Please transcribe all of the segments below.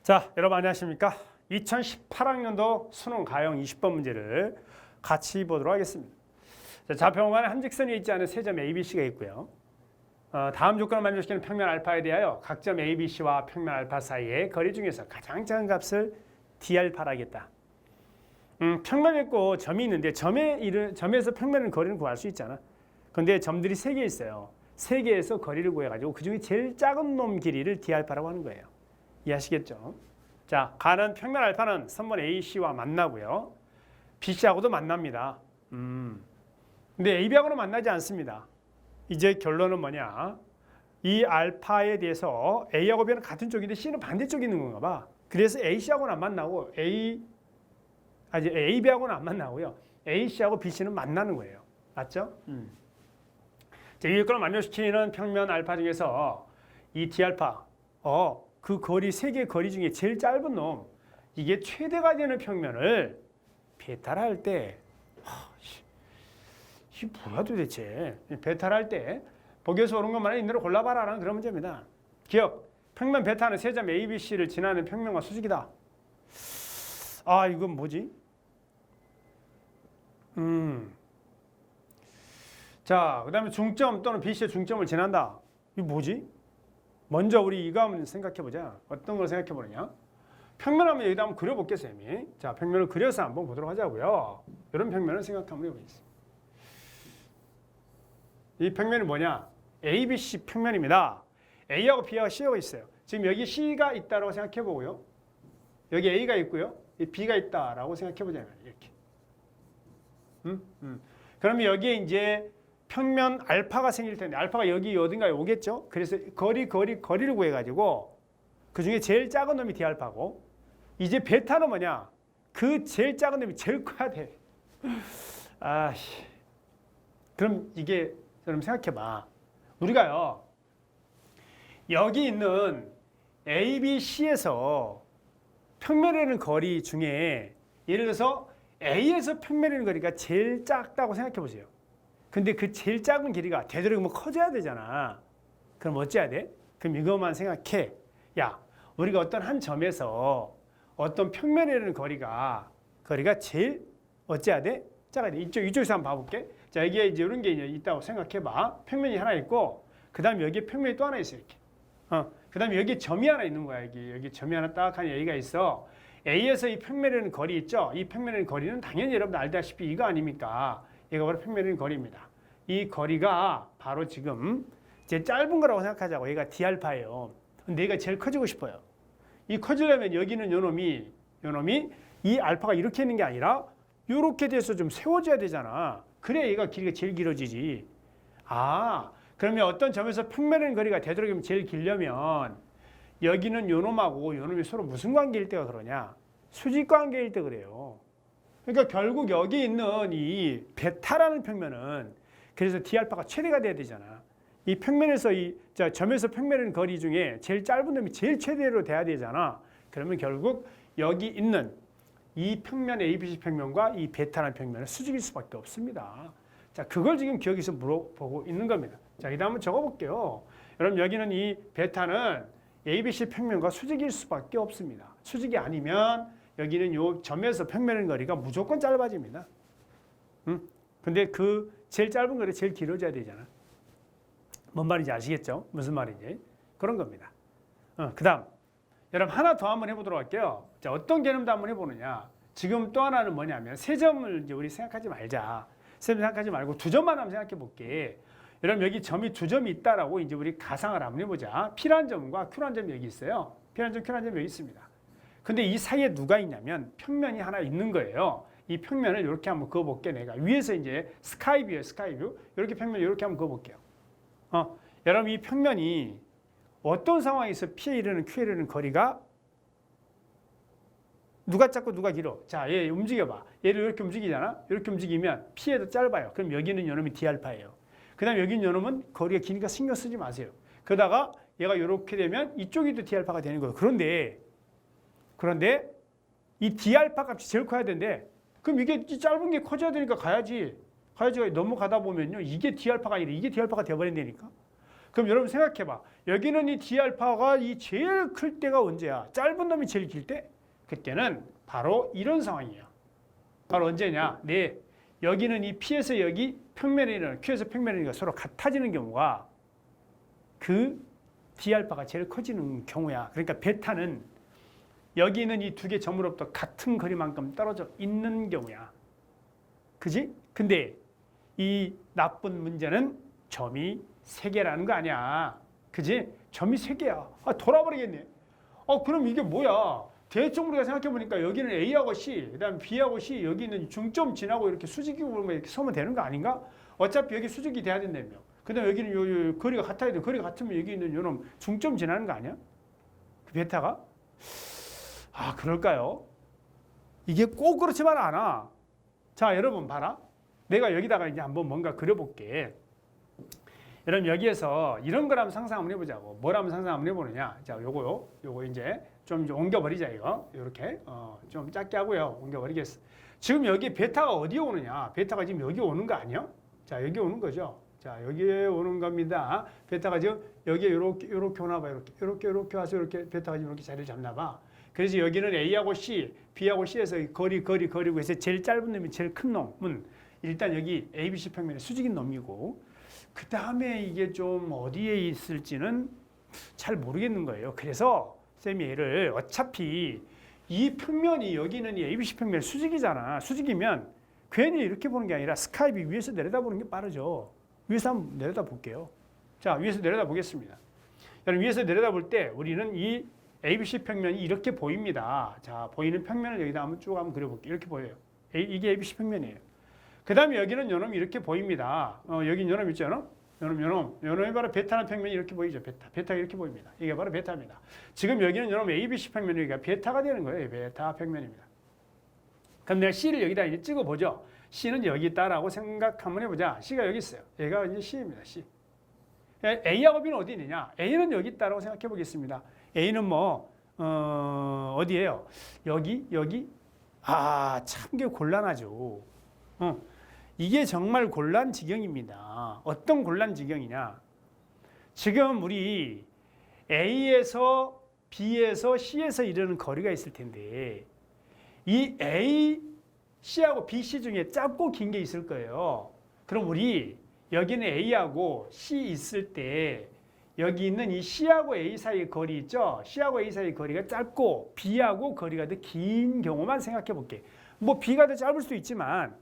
자, 여러분 안녕하십니까? 2018학년도 수능 가형 20번 문제를 같이 보도록 하겠습니다. 자, 좌표공간에 한 직선이 있지 않은 세 점 ABC가 있고요. 다음 조건을 만족시키는 평면 알파에 대하여 각 점 ABC와 평면 알파 사이의 거리 중에서 가장 작은 값을 D알파라 하겠다. 평면이 있고 점이 있는데 점에서 평면의 거리는 구할 수 있잖아. 근데 점들이 세 개 있어요. 세 개에서 거리를 구해가지고 그중에 제일 작은 놈 길이를 D알파라고 하는 거예요. 이해하시겠죠? 자, 가는 평면 알파는 선분 AC와 만나고요. BC하고도 만납니다. 근데 AB하고는 만나지 않습니다. 이제 결론은 뭐냐? 이 알파에 대해서 A하고 B는 같은 쪽인데 C는 반대쪽에 있는 건가 봐. 그래서 AC하고는 안 만나고 AB하고는 안 만나고요. AC하고 BC는 만나는 거예요. 맞죠? 자, 이 조건을 만족시키는 평면 알파 중에서 이 D알파, 그 거리 세 개 거리 중에 제일 짧은 놈, 이게 최대가 되는 평면을 베타라 할 때, 이게 뭐야 도대체? 베타라 할 때 보기에서 오는 것만 있는 대로 골라봐라라는 그런 문제입니다. 기억, 평면 베타는 세 점 ABC를 지나는 평면과 수직이다. 아, 이건 뭐지? 자, 그 다음에 중점 또는 BC의 중점을 지난다. 이거 뭐지? 먼저 우리 이거 한번 생각해보자. 어떤 걸 생각해보느냐? 평면하면 여기다 한번 그려볼게, 쌤이. 자, 평면을 그려서 한번 보도록 하자고요. 이런 평면을 생각 한번 해보겠습니다. 이 평면이 뭐냐? ABC 평면입니다. A하고 B하고 C하고 있어요. 지금 여기 C가 있다라고 생각해보고요. 여기 A가 있고요. B가 있다라고 생각해보자면 이렇게. 그러면 여기에 이제 평면 알파가 생길 텐데 알파가 여기 어딘가에 오겠죠? 그래서 거리를 구해가지고 그 중에 제일 작은 놈이 D알파고 이제 베타는 뭐냐? 그 제일 작은 놈이 제일 커야 돼. 그럼 이게 여러분 생각해봐. 우리가요 여기 있는 A, B, C에서 평면에 있는 거리 중에 예를 들어서 A에서 평면에 있는 거리가 제일 작다고 생각해 보세요. 근데 그 제일 작은 길이가 되도록이면 커져야 되잖아. 그럼 어찌해야 돼? 그럼 이것만 생각해. 야, 우리가 어떤 한 점에서 어떤 평면에 있는 거리가 제일 어찌해야 돼? 작아야 돼. 이쪽에서 한번 봐볼게. 자, 여기에 이제 이런 게 있다고 생각해봐. 평면이 하나 있고, 그 다음에 여기에 평면이 또 하나 있어, 이렇게. 그 다음에 여기 점이 하나 있는 거야. 여기 점이 하나 딱 한 여기가 있어. A에서 이 평면에 있는 거리 있죠? 이 평면에 있는 거리는 당연히 여러분들 알다시피 이거 아닙니까? 얘가 바로 평면에 있는 거리입니다. 이 거리가 바로 지금 제일 짧은 거라고 생각하자고. 얘가 D알파예요. 근데 얘가 제일 커지고 싶어요. 이 커지려면 여기는 요 놈이 이 알파가 이렇게 있는 게 아니라 이렇게 돼서 좀 세워져야 되잖아. 그래야 얘가 길이가 제일 길어지지. 그러면 어떤 점에서 평면에 있는 거리가 되도록이면 제일 길려면 여기는 요 놈하고 요 놈이 서로 무슨 관계일 때가 그러냐? 수직 관계일 때 그래요. 그러니까 결국 여기 있는 이 베타라는 평면은 그래서 D알파가 최대가 돼야 되잖아. 이 평면에서 점에서 평면의 거리 중에 제일 짧은 놈이 제일 최대로 돼야 되잖아. 그러면 결국 여기 있는 이 평면 ABC 평면과 이 베타라는 평면은 수직일 수밖에 없습니다. 자, 그걸 지금 기억에서 물어보고 있는 겁니다. 자, 이 다음은 적어볼게요. 여러분 여기는 이 베타는 ABC 평면과 수직일 수밖에 없습니다. 수직이 아니면 여기는 요 점에서 평면의 거리가 무조건 짧아집니다. 근데 그 제일 짧은 거리 제일 길어져야 되잖아. 뭔 말인지 아시겠죠? 무슨 말인지. 그런 겁니다. 그 다음 여러분 하나 더 한번 해보도록 할게요. 자, 어떤 개념도 한번 해보느냐. 지금 또 하나는 뭐냐면 세 점을 이제 우리 생각하지 말자. 세 점 생각하지 말고 두 점만 한번 생각해 볼게. 여러분 여기 점이 두 점이 있다라고 이제 우리 가상을 한번 해보자. P라는 점과 Q라는 점이 여기 있어요. P라는 점, Q라는 점이 여기 있습니다. 근데 이 사이에 누가 있냐면 평면이 하나 있는 거예요. 이 평면을 이렇게 한번 그어볼게. 내가 위에서 이제 스카이뷰예요, 스카이뷰. 이렇게 평면 이렇게 한번 그어볼게요. 여러분 이 평면이 어떤 상황에서 P에 이르는 Q에 이르는 거리가 누가 작고 누가 길어? 자, 얘 움직여봐. 얘를 이렇게 움직이잖아. 이렇게 움직이면 P에 더 짧아요. 그럼 여기는 요놈이 D알파예요. 그 다음에 여기는 요놈은 거리가 기니까 신경 쓰지 마세요. 그러다가 얘가 이렇게 되면 이쪽이 또 D알파가 되는 거예요. 그런데 이 D알파 값이 제일 커야 되는데 그럼 이게 짧은 게 커져야 되니까 가야지. 넘어가다 보면요. 이게 D알파가 아니라 이게 D알파가 되어버린다니까. 그럼 여러분 생각해봐. 여기는 이 D알파가 이 제일 클 때가 언제야? 짧은 놈이 제일 길 때? 그때는 바로 이런 상황이야. 바로 언제냐? 네. 여기는 이 P에서 여기 평면에 있는 Q에서 평면에 있는 게 서로 같아지는 경우가 그 D알파가 제일 커지는 경우야. 그러니까 베타는 여기 있는 이 두 개 점으로부터 같은 거리만큼 떨어져 있는 경우야. 그지? 근데 이 나쁜 문제는 점이 3개라는 거 아니야. 그지? 점이 3개야. 아, 돌아버리겠네. 그럼 이게 뭐야? 대충 우리가 생각해보니까 여기는 A하고 C, 그 다음에 B하고 C, 여기 있는 중점 지나고 이렇게 수직으로 이렇게 서면 되는 거 아닌가? 어차피 여기 수직이 돼야 된다며. 그 다음에 여기는 요 거리가 같아야 돼. 거리가 같으면 여기 있는 요놈 중점 지나는 거 아니야? 그 베타가? 아, 그럴까요? 이게 꼭 그렇지만 않아. 자, 여러분 봐라. 내가 여기다가 이제 한번 뭔가 그려볼게. 여러분 여기에서 이런 걸 한번 상상 한번 해보자고. 뭘 한번 상상 한번 해보느냐. 자, 요거 이제 좀 이제 옮겨버리자 이거. 요렇게 좀 작게 하고요. 옮겨버리겠어. 지금 여기 베타가 어디에 오느냐. 베타가 지금 여기 오는 거 아니야? 자, 여기 오는 거죠. 자, 여기에 오는 겁니다. 베타가 지금 여기에 요렇게 오나 봐. 요렇게 와서 이렇게 베타가 지금 이렇게 자리를 잡나 봐. 그래서 여기는 A하고 C, B하고 C에서 거리고 해서 제일 짧은 놈이 제일 큰 놈은 일단 여기 ABC 평면의 수직인 놈이고, 그 다음에 이게 좀 어디에 있을지는 잘 모르겠는 거예요. 그래서 쌤이 얘를 어차피 이 평면이 여기는 이 ABC 평면 수직이잖아. 수직이면 괜히 이렇게 보는 게 아니라 스카이비 위에서 내려다보는 게 빠르죠. 위에서 한번 내려다 볼게요. 자, 위에서 내려다 보겠습니다. 여러분 위에서 내려다 볼 때 우리는 이 ABC 평면이 이렇게 보입니다. 자, 보이는 평면을 여기다 한번 쭉 한번 그려볼게요. 이렇게 보여요. 이게 ABC 평면이에요. 그 다음에 여기는 요놈이 이렇게 보입니다. 여기 요놈 있죠? 요놈이 바로 베타는 평면이 이렇게 보이죠. 베타가 이렇게 보입니다. 이게 바로 베타입니다. 지금 여기는 요놈 ABC 평면이 여기가 베타가 되는 거예요. 베타 평면입니다. 그럼 내가 C를 여기다 이제 찍어보죠. C는 여기 있다라고 생각 한번 해보자. C가 여기 있어요. 얘가 이제 C입니다. C. A하고 B는 어디 있느냐? A는 여기 있다라고 생각해 보겠습니다. A는 뭐, 어디예요? 여기? 아, 참 이게 곤란하죠. 이게 정말 곤란지경입니다. 어떤 곤란지경이냐? 지금 우리 A에서 B에서 C에서 이르는 거리가 있을 텐데 이 A, C하고 B, C 중에 짧고 긴 게 있을 거예요. 그럼 우리 여기는 A하고 C 있을 때 여기 있는 이 C하고 A 사이의 거리 있죠? C하고 A 사이의 거리가 짧고 B하고 거리가 더 긴 경우만 생각해 볼게. 뭐 B가 더 짧을 수도 있지만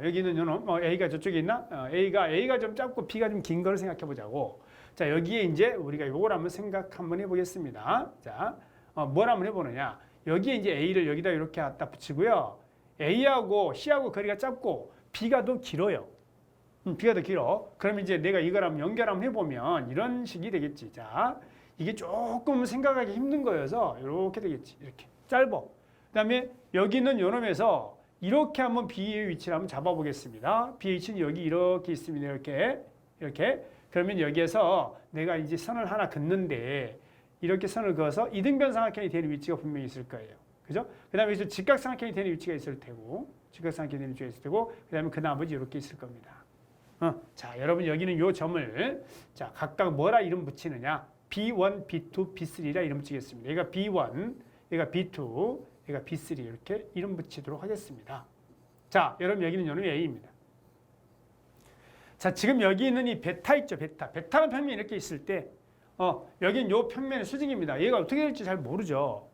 여기는 A가 저쪽에 있나? A가 좀 짧고 B가 좀 긴 걸 생각해 보자고. 자, 여기에 이제 우리가 요걸 한번 생각 한번 해보겠습니다. 자, 뭘 한번 해보느냐? 여기에 이제 A를 여기다 이렇게 갖다 붙이고요. A하고 C하고 거리가 짧고 B가 더 길어요. B가 더 길어. 그럼 이제 내가 이걸 한번 연결 한번 해보면 이런 식이 되겠지. 자, 이게 조금 생각하기 힘든 거여서 이렇게 되겠지. 이렇게 짧아. 그 다음에 여기는 요놈에서 이렇게 한번 B의 위치를 한번 잡아보겠습니다. B의 위치는 여기 이렇게 있습니다. 이렇게. 그러면 여기에서 내가 이제 선을 하나 긋는데 이렇게 선을 그어서 이등변 삼각형이 되는 위치가 분명히 있을 거예요. 그죠? 그 다음에 여기서 직각삼각형이 되는 위치가 있을 테고, 직각삼각형이 되는 위치가 있을 테고, 그 다음에 그 나머지 이렇게 있을 겁니다. 자, 여러분 여기는 요 점을 자 각각 뭐라 이름 붙이느냐? B1, B2, B3라 이름 붙이겠습니다. 얘가 B1, 얘가 B2, 얘가 B3 이렇게 이름 붙이도록 하겠습니다. 자, 여러분 여기는 요놈이 A입니다. 자, 지금 여기 있는 이 베타 있죠, 베타. 베타가 평면이 이렇게 있을 때, 여기는 요 평면의 수직입니다. 얘가 어떻게 될지 잘 모르죠.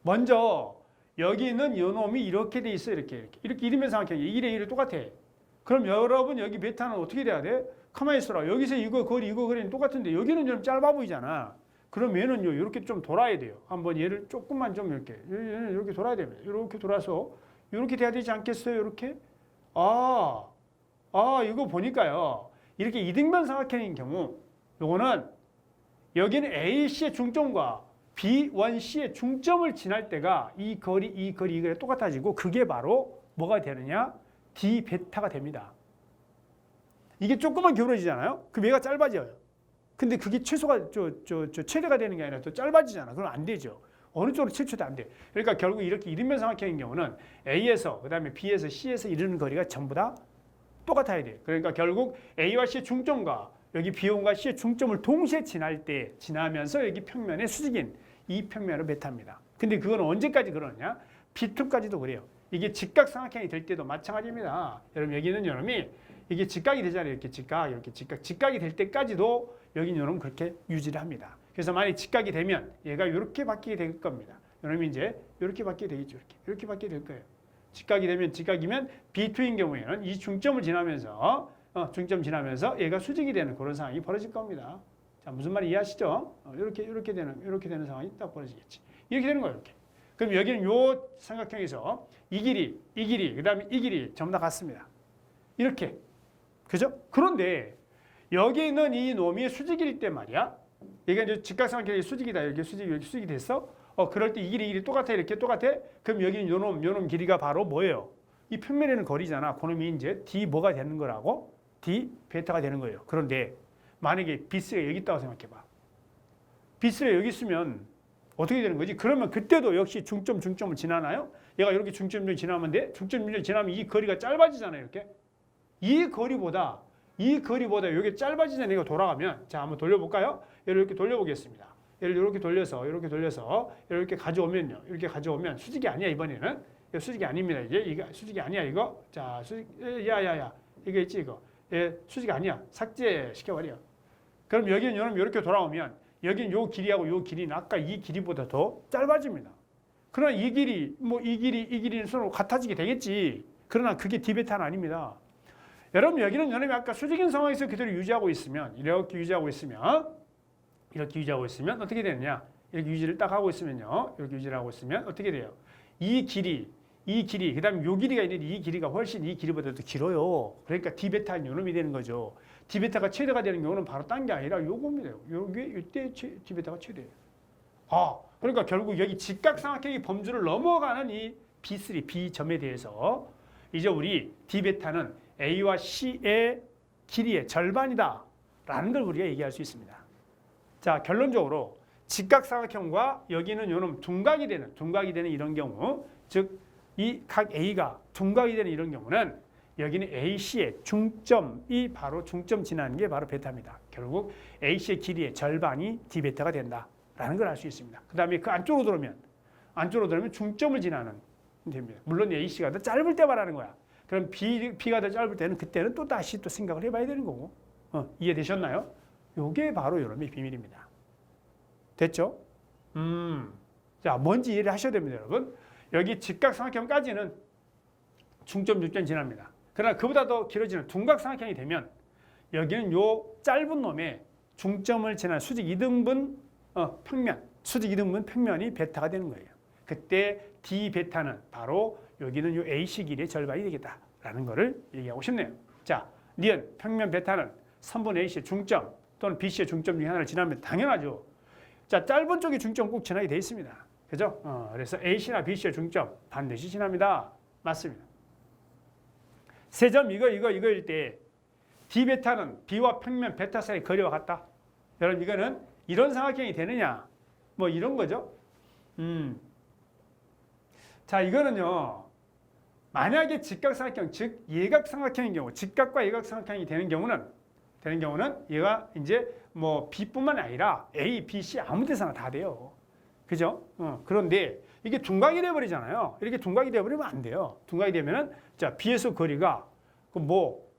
먼저 여기 있는 요 놈이 이렇게 돼 있어, 이렇게 이등변 삼각형이 1에 1이 똑같아. 그럼 여러분 여기 베타는 어떻게 돼야 돼? 가만히 있어라. 여기서 이거 거리는 똑같은데 여기는 좀 짧아 보이잖아. 그럼 얘는요 이렇게 좀 돌아야 돼요. 한번 얘를 조금만 좀 이렇게 돌아야 됩니다. 이렇게 돌아서 이렇게 돼야 되지 않겠어요? 이렇게. 이거 보니까요. 이렇게 이등변 삼각형인 경우 요거는 여기는 AC의 중점과 B1C의 중점을 지날 때가 이 거리 똑같아지고 그게 바로 뭐가 되느냐? D 베타가 됩니다. 이게 조금만 기울어지잖아요. 그럼 얘가 짧아져요. 근데 그게 최소가 최대가 되는 게 아니라 또 짧아지잖아. 그럼 안 되죠. 어느 쪽으로 최초도 안 돼. 그러니까 결국 이렇게 이등변 삼각형인 경우는 A에서 그다음에 B에서 C에서 이르는 거리가 전부 다 똑같아야 돼요. 그러니까 결국 A와 C의 중점과 여기 B1과 C의 중점을 동시에 지나면서 여기 평면의 수직인 이 평면으로 배타합니다. 근데 그건 언제까지 그러냐? B2까지도 그래요. 이게 직각삼각형이 될 때도 마찬가지입니다. 여러분 여기는 여러분이 이게 직각이 되잖아요. 이렇게 직각이 될 때까지도 여기는 여러분 그렇게 유지를 합니다. 그래서 만약 직각이 되면 얘가 이렇게 바뀌게 될 겁니다. 여러분 이제 이렇게 바뀌게 되겠죠. 이렇게 바뀌게 될 거예요. 직각이면 B2인 경우에는 이 중점을 지나면서 얘가 수직이 되는 그런 상황이 벌어질 겁니다. 자, 무슨 말인지 이해하시죠? 이렇게 되는 상황이 딱 벌어지겠지. 이렇게 되는 거예요. 이렇게. 그럼 여기는 요 삼각형에서 이 길이, 그다음에 이 길이 전부 다 같습니다. 이렇게. 그죠? 그런데 여기 있는 이 놈이 수직일 때 말이야. 얘가 이제 직각삼각형이 수직이다. 여기 수직이 됐어. 그럴 때 이 길이 똑같아. 이렇게 똑같아. 그럼 여기는 요 놈 길이가 바로 뭐예요? 이 평면에 있는 거리잖아. 그놈이 이제 D 뭐가 되는 거라고? D 베타가 되는 거예요. 그런데 만약에 B3가 여기 있다고 생각해봐. B3가 여기 있으면 어떻게 되는 거지? 그러면 그때도 역시 중점을 지나나요? 얘가 이렇게 중점을 지나면 돼? 중점을 지나면 이 거리가 짧아지잖아요. 이렇게. 이 거리보다 이게 짧아지잖아요. 이거 돌아가면. 자, 한번 돌려볼까요? 얘를 이렇게 돌려보겠습니다. 얘를 이렇게 돌려서 이렇게 가져오면요. 이렇게 가져오면 수직이 아니야, 이번에는. 이거 수직이 아닙니다. 이게 수직이 아니야, 이거. 자, 야야야. 이거 있지, 이거. 얘 수직이 아니야. 삭제시켜버려. 그럼 여기는 이렇게 돌아오면 여기는 요 길이하고 요 길이는 아까 이 길이보다 더 짧아집니다. 그러나 이 길이는 서로 같아지게 되겠지. 그러나 그게 D베타는 아닙니다. 여러분 여기는 아까 수직인 상황에서 그대로 유지하고 있으면 이렇게 유지하고 있으면 어떻게 되느냐? 이렇게 유지를 딱 하고 있으면요. 이렇게 유지를 하고 있으면 어떻게 돼요? 이 길이 그다음에 요 길이가 있는데 이 길이가 훨씬 이 길이보다 더 길어요. 그러니까 D베타는 요놈이 되는 거죠. D베타가 최대가 되는 경우는 바로 딴 게 아니라 요겁니다. 요게 이때 D베타가 최대예요. 그러니까 결국 여기 직각삼각형의 범주를 넘어가는 이 B3, B점에 대해서 이제 우리 D베타는 A와 C의 길이의 절반이다 라는 걸 우리가 얘기할 수 있습니다. 자, 결론적으로 직각삼각형과 여기는 요놈 둔각이 되는 이런 경우, 즉 이 각 A가 둔각이 되는 이런 경우는 여기는 AC의 중점이 바로 중점 지나는 게 바로 베타입니다. 결국 AC의 길이의 절반이 D베타가 된다라는 걸 알 수 있습니다. 그 다음에 그 안쪽으로 들어오면 중점을 지나는 됩니다. 물론 AC가 더 짧을 때 말하는 거야. 그럼 B가 더 짧을 때는 그때는 또 다시 생각을 해봐야 되는 거고. 이해되셨나요? 요게 바로 요놈의 비밀입니다. 됐죠? 자, 뭔지 이해를 하셔야 됩니다, 여러분. 여기 직각삼각형까지는 중점 지납니다. 그러나 그보다 더 길어지는 둔각삼각형이 되면 여기는 요 짧은 놈의 중점을 지난 수직 2등분 평면이 베타가 되는 거예요. 그때 D 베타는 바로 여기는 요 AC 길이의 절반이 되겠다라는 거를 얘기하고 싶네요. 자, 니은 평면 베타는 선분 A씨의 중점 또는 B씨의 중점 중에 하나를 지나면 당연하죠. 자, 짧은 쪽의 중점 꼭 지나게 돼 있습니다. 그죠? 그래서 A씨나 B씨의 중점 반드시 지납니다. 맞습니다. 세 점 이거일 때 D베타는 B와 평면 베타 사이의 거리와 같다. 여러분 이거는 이런 삼각형이 되느냐? 뭐 이런 거죠. 자, 이거는요. 만약에 직각삼각형, 즉 예각삼각형인 경우, 직각과 예각삼각형이 되는 경우는 얘가 이제 뭐 B뿐만 아니라 A, B, C 아무 데서나 다 돼요. 그죠? 그런데 이게 둔각이 돼버리잖아요. 이렇게 둔각이 돼버리면 안 돼요. 둔각이 되면은 자 B에서 거리가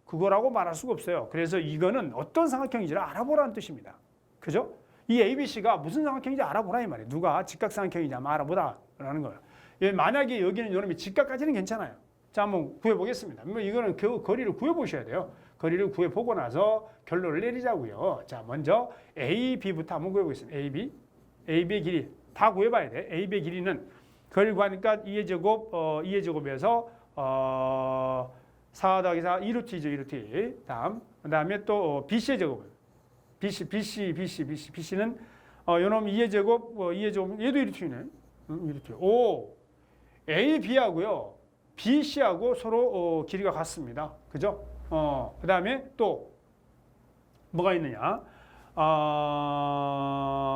그거라고 말할 수가 없어요. 그래서 이거는 어떤 삼각형인지를 알아보라는 뜻입니다. 그죠? 이 ABC가 무슨 삼각형인지 알아보라 이 말이에요. 누가 직각삼각형인지 한번 알아보라라는 거예요. 만약에 여기는 요놈이 직각까지는 괜찮아요. 자, 한번 구해보겠습니다. 이거는 그 거리를 구해보셔야 돼요. 거리를 구해보고 나서 결론을 내리자고요. 자, 먼저 A, B부터 한번 구해보겠습니다. AB의 길이 다 구해봐야 돼. AB의 길이는 거리를 구하니까 2의 제곱, 2의 제곱에서 4 더하기 4, 2루트이죠, 2루트. 그 다음에 또 BC의 제곱은 BC는 요놈 2의 제곱, 2의 제곱, 얘도 2루트이네. 2루트. 오, A, B하고요. BC하고 서로 길이가 같습니다. 그죠? 그 다음에 또 뭐가 있느냐?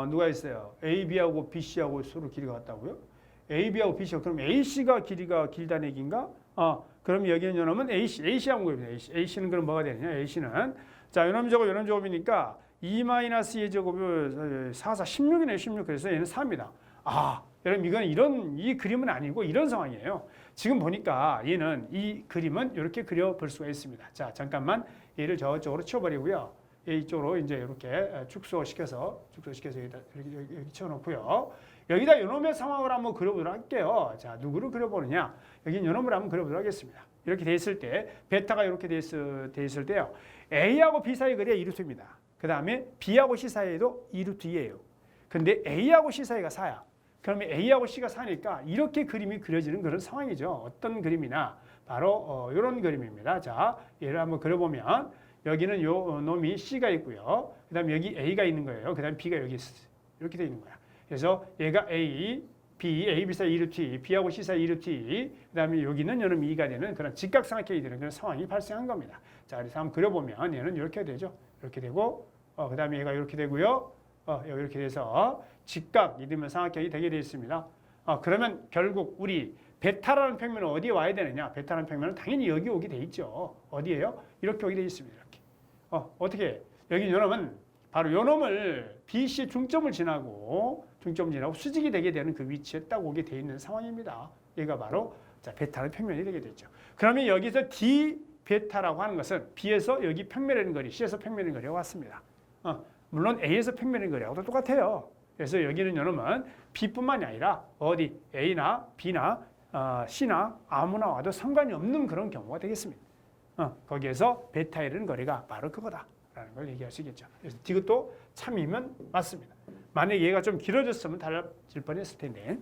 누가 있어요? AB하고 BC하고 서로 길이가 같다고요? AB하고 BC하고 그럼 AC가 길이가 길다는 얘기인가? 그럼 여기는 요놈은 AC 한번 구해보세요. AC는 그럼 뭐가 되느냐? AC는 자, 요놈 제곱, 요놈 제곱이니까 2-2의 제곱을 4, 4, 16이네요. 16. 그래서 얘는 4입니다. 아, 여러분 이건 이 그림은 아니고 이런 상황이에요. 지금 보니까 얘는 이 그림은 이렇게 그려볼 수가 있습니다. 자, 잠깐만 얘를 저쪽으로 치워버리고요. 이쪽으로 이제 이렇게 축소시켜서 여기다 여기 치워놓고요. 여기다 요놈의 상황을 한번 그려보도록 할게요. 자, 누구를 그려보느냐? 여기 요놈을 한번 그려보도록 하겠습니다. 이렇게 돼 있을 때 베타가 이렇게 돼 있을 때요. A하고 B 사이 거리가 2루트입니다. 그 다음에 B하고 C 사이도 2루트이에요. 근데 A하고 C 사이가 4야. 그러면 A하고 C가 4니까 이렇게 그림이 그려지는 그런 상황이죠. 어떤 그림이나 바로 이런 그림입니다. 자, 얘를 한번 그려보면 여기는 요 놈이 C가 있고요. 그 다음에 여기 A가 있는 거예요. 그 다음에 B가 여기 이렇게 되어 있는 거야. 그래서 얘가 A, B 사이 2루트, B하고 C 사이 2루트, 그 다음에 여기는 요놈 2가 되는 그런 직각삼각형이 되는 그런 상황이 발생한 겁니다. 자, 그래서 한번 그려보면 얘는 이렇게 되죠. 이렇게 되고, 그 다음에 얘가 이렇게 되고요. 여기 이렇게 돼서 직각이 되면 삼각형이 되게 되어 있습니다. 그러면 결국 우리 베타라는 평면은 어디에 와야 되느냐? 베타라는 평면은 당연히 여기 오게 돼 있죠. 어디에요? 이렇게 오게 돼 있습니다. 이렇게. 어떻게? 여기 요놈은 바로 요놈을 BC 중점을 지나고 수직이 되게 되는 그 위치에 딱 오게 돼 있는 상황입니다. 얘가 바로 자, 베타의 평면이 되게 되죠. 그러면 여기서 D 베타라고 하는 것은 B에서 여기 평면이라는 거리, C에서 평면이라는 거리가 왔습니다. 물론 A에서 평면이라는 거리하고도 똑같아요. 그래서 여기는 요놈은 B뿐만이 아니라 어디 A나 B나 C나 아무나 와도 상관이 없는 그런 경우가 되겠습니다. 거기에서 베타이라는 거리가 바로 그거다라는 걸 얘기할 수 있겠죠. 그래서 이것도 참이면 맞습니다. 만약에 얘가 좀 길어졌으면 달라질 뻔했을 텐데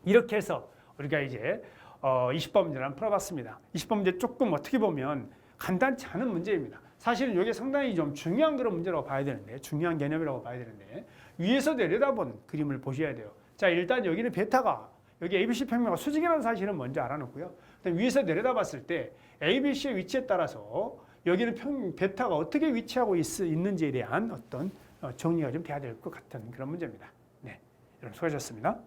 이렇게 해서 우리가 이제 20번 문제를 한번 풀어봤습니다. 20번 문제 조금 어떻게 보면 간단치 않은 문제입니다. 사실은 이게 상당히 좀 중요한 그런 문제라고 봐야 되는데 중요한 개념이라고 봐야 되는데 위에서 내려다본 그림을 보셔야 돼요. 자, 일단 여기는 베타가 여기 ABC 평면과 수직이라는 사실은 먼저 알아놓고요. 위에서 내려다봤을 때 ABC의 위치에 따라서 여기는 베타가 어떻게 위치하고 있는지에 대한 어떤 정리가 좀 돼야 될 것 같은 그런 문제입니다. 네, 여러분 수고하셨습니다.